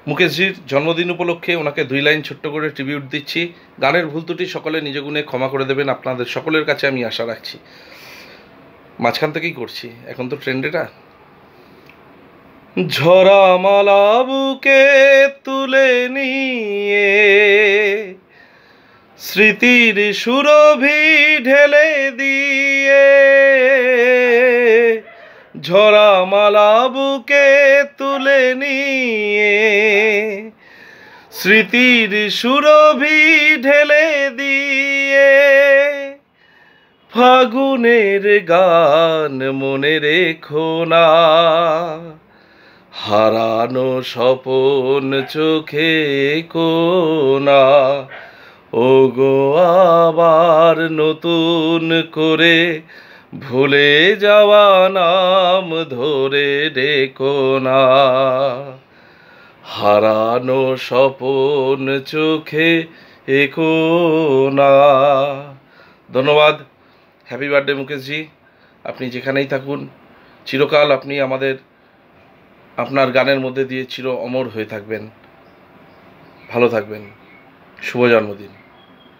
মুকেশজির জন্মদিন উপলক্ষে ওনাকে 2 লাইন ছোট্ট করে ট্রিবিউট দিচ্ছি। গানের ভুল ত্রুটি সকলে নিজ গুণে ক্ষমা করে দেবেন, আপনাদের সকলের কাছে আমি আশা রাখছি। মাঝখান থেকেই করছি, এখন তো ট্রেন্ডেটা। ঝরা মালা বুকে তুলে নিয়ে স্মৃতির সুরভি ঢেলে দিয়ে, ঝরা মালা বুকে তুলে নিয়ে স্মৃতির সুরভি ঢেলে দিয়ে, ফাগুনের গান মনে রেখো না, হারানো স্বপন চোখে কোনা, ওগো আবার নতুন করে ভুলে যাওয়া নাম ধরে ডেকো না, হারানো স্বপন চোখে কোনা। ধন্যবাদ। হ্যাপি বার্থডে মুকেশজি, আপনি যেখানেই থাকুন চিরকাল আপনি আপনার গানের মধ্যে দিয়ে চির অমর হয়ে থাকবেন। ভালো থাকবেন। শুভ জন্মদিন।